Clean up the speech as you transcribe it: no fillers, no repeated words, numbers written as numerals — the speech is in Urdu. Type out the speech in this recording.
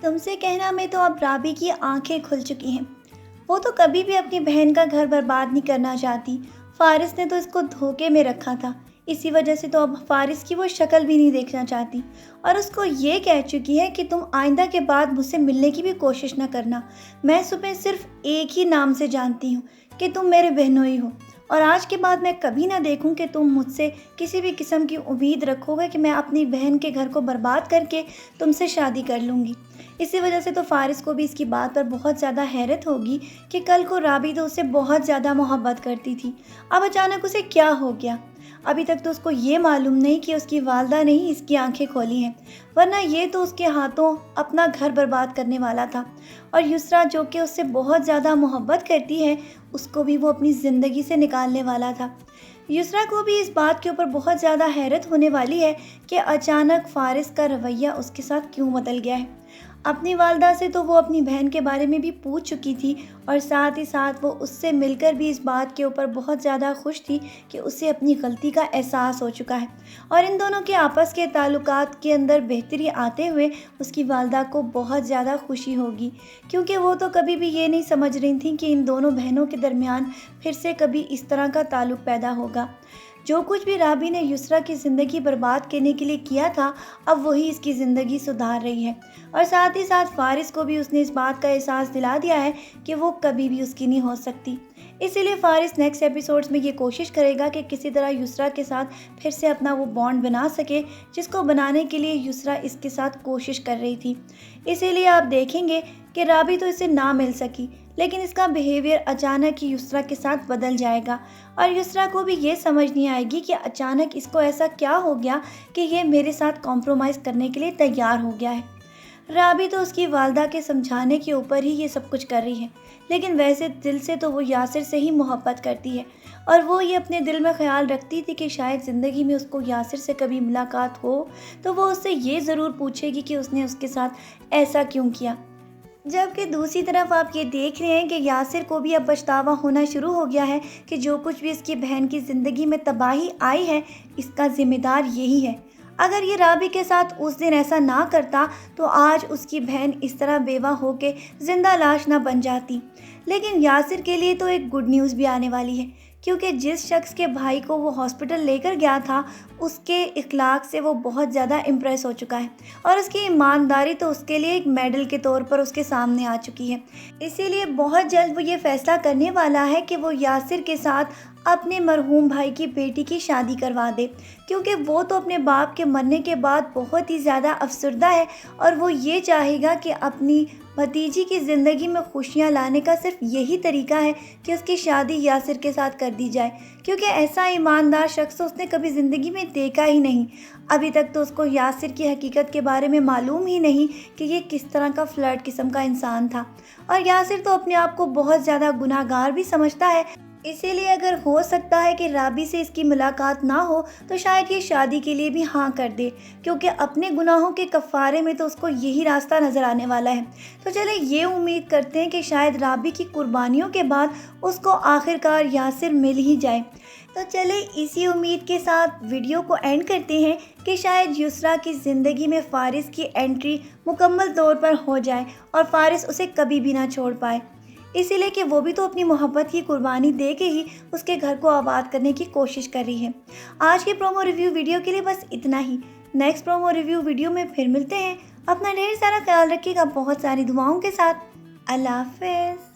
تم سے کہنا میں تو اب رابی کی آنکھیں کھل چکی ہیں۔ وہ تو کبھی بھی اپنی بہن کا گھر برباد نہیں کرنا چاہتی۔ فارس نے تو اس کو دھوکے میں رکھا تھا، اسی وجہ سے تو اب فارس کی وہ شکل بھی نہیں دیکھنا چاہتی، اور اس کو یہ کہہ چکی ہے کہ تم آئندہ کے بعد مجھ سے ملنے کی بھی کوشش نہ کرنا۔ میں تمہیں صرف ایک ہی نام سے جانتی ہوں کہ تم میرے بہنوئی ہو، اور آج کے بعد میں کبھی نہ دیکھوں کہ تم مجھ سے کسی بھی قسم کی امید رکھو گے کہ میں اپنی بہن کے گھر کو برباد کر کے تم سے شادی کر لوں گی۔ اسی وجہ سے تو فارس کو بھی اس کی بات پر بہت زیادہ حیرت ہوگی کہ کل کو رابی تو اسے بہت زیادہ محبت کرتی تھی، اب اچانک اسے کیا ہو گیا۔ ابھی تک تو اس کو یہ معلوم نہیں کہ اس کی والدہ نے ہی اس کی آنکھیں کھولی ہیں، ورنہ یہ تو اس کے ہاتھوں اپنا گھر برباد کرنے والا تھا، اور یسریٰ جو کہ اس سے بہت زیادہ محبت کرتی ہے، اس کو بھی وہ اپنی زندگی سے نکالنے والا تھا۔ یسریٰ کو بھی اس بات کے اوپر بہت زیادہ حیرت ہونے والی ہے کہ اچانک فارس کا رویہ اس کے ساتھ کیوں بدل گیا ہے۔ اپنی والدہ سے تو وہ اپنی بہن کے بارے میں بھی پوچھ چکی تھی، اور ساتھ ہی ساتھ وہ اس سے مل کر بھی اس بات کے اوپر بہت زیادہ خوش تھی کہ اسے اپنی غلطی کا احساس ہو چکا ہے، اور ان دونوں کے آپس کے تعلقات کے اندر بہتری آتے ہوئے اس کی والدہ کو بہت زیادہ خوشی ہوگی، کیونکہ وہ تو کبھی بھی یہ نہیں سمجھ رہی تھیں کہ ان دونوں بہنوں کے درمیان پھر سے کبھی اس طرح کا تعلق پیدا ہوگا۔ جو کچھ بھی رابی نے یسریٰ کی زندگی برباد کرنے کے لیے کیا تھا، اب وہی اس کی زندگی سدھار رہی ہے، اور ساتھ ہی ساتھ فارس کو بھی اس نے اس بات کا احساس دلا دیا ہے کہ وہ کبھی بھی اس کی نہیں ہو سکتی۔ اسی لیے فارس نیکسٹ ایپیسوڈز میں یہ کوشش کرے گا کہ کسی طرح یسریٰ کے ساتھ پھر سے اپنا وہ بانڈ بنا سکے، جس کو بنانے کے لیے یسریٰ اس کے ساتھ کوشش کر رہی تھی۔ اسی لیے آپ دیکھیں گے کہ رابی تو اسے نہ مل سکی، لیکن اس کا بیہیویئر اچانک ہی یسریٰ کے ساتھ بدل جائے گا، اور یسریٰ کو بھی یہ سمجھ نہیں آئے گی کہ اچانک اس کو ایسا کیا ہو گیا کہ یہ میرے ساتھ کمپرومائز کرنے کے لیے تیار ہو گیا ہے۔ رابی تو اس کی والدہ کے سمجھانے کے اوپر ہی یہ سب کچھ کر رہی ہے، لیکن ویسے دل سے تو وہ یاسر سے ہی محبت کرتی ہے، اور وہ یہ اپنے دل میں خیال رکھتی تھی کہ شاید زندگی میں اس کو یاسر سے کبھی ملاقات ہو تو وہ اس سے یہ ضرور پوچھے گی کہ اس نے اس کے ساتھ ایسا کیوں کیا۔ جبکہ دوسری طرف آپ یہ دیکھ رہے ہیں کہ یاسر کو بھی اب پچھتاوا ہونا شروع ہو گیا ہے کہ جو کچھ بھی اس کی بہن کی زندگی میں تباہی آئی ہے، اس کا ذمہ دار یہی ہے۔ اگر یہ رابی کے ساتھ اس دن ایسا نہ کرتا تو آج اس کی بہن اس طرح بیوہ ہو کے زندہ لاش نہ بن جاتی۔ لیکن یاسر کے لیے تو ایک گڈ نیوز بھی آنے والی ہے، کیونکہ جس شخص کے بھائی کو وہ ہاسپٹل لے کر گیا تھا، اس کے اخلاق سے وہ بہت زیادہ امپریس ہو چکا ہے، اور اس کی ایمانداری تو اس کے لیے ایک میڈل کے طور پر اس کے سامنے آ چکی ہے۔ اسی لیے بہت جلد وہ یہ فیصلہ کرنے والا ہے کہ وہ یاسر کے ساتھ اپنے مرحوم بھائی کی بیٹی کی شادی کروا دے، کیونکہ وہ تو اپنے باپ کے مرنے کے بعد بہت ہی زیادہ افسردہ ہے، اور وہ یہ چاہے گا کہ اپنی بھتیجی کی زندگی میں خوشیاں لانے کا صرف یہی طریقہ ہے کہ اس کی شادی یاسر کے ساتھ کر دی جائے، کیونکہ ایسا ایماندار شخص اس نے کبھی زندگی میں دیکھا ہی نہیں۔ ابھی تک تو اس کو یاسر کی حقیقت کے بارے میں معلوم ہی نہیں کہ یہ کس طرح کا فلرٹ قسم کا انسان تھا، اور یاسر تو اپنے آپ کو بہت زیادہ گناہ گار بھی سمجھتا ہے۔ اسی لیے اگر ہو سکتا ہے کہ رابی سے اس کی ملاقات نہ ہو تو شاید یہ شادی کے لیے بھی ہاں کر دے، کیونکہ اپنے گناہوں کے کفارے میں تو اس کو یہی راستہ نظر آنے والا ہے۔ تو چلیں یہ امید کرتے ہیں کہ شاید رابی کی قربانیوں کے بعد اس کو آخر کار یاسر مل ہی جائے۔ تو چلیں اسی امید کے ساتھ ویڈیو کو اینڈ کرتے ہیں کہ شاید یسریٰ کی زندگی میں فارس کی انٹری مکمل طور پر ہو جائے، اور فارس اسے کبھی بھی نہ چھوڑ پائے، اسی لیے کہ وہ بھی تو اپنی محبت کی قربانی دے کے ہی اس کے گھر کو آباد کرنے کی کوشش کر رہی ہے۔ آج کے پرومو ریویو ویڈیو کے لیے بس اتنا ہی۔ نیکسٹ پرومو ریویو ویڈیو میں پھر ملتے ہیں۔ اپنا ڈھیر سارا خیال رکھیے گا، بہت ساری دعاؤں کے ساتھ۔ اللہ حافظ۔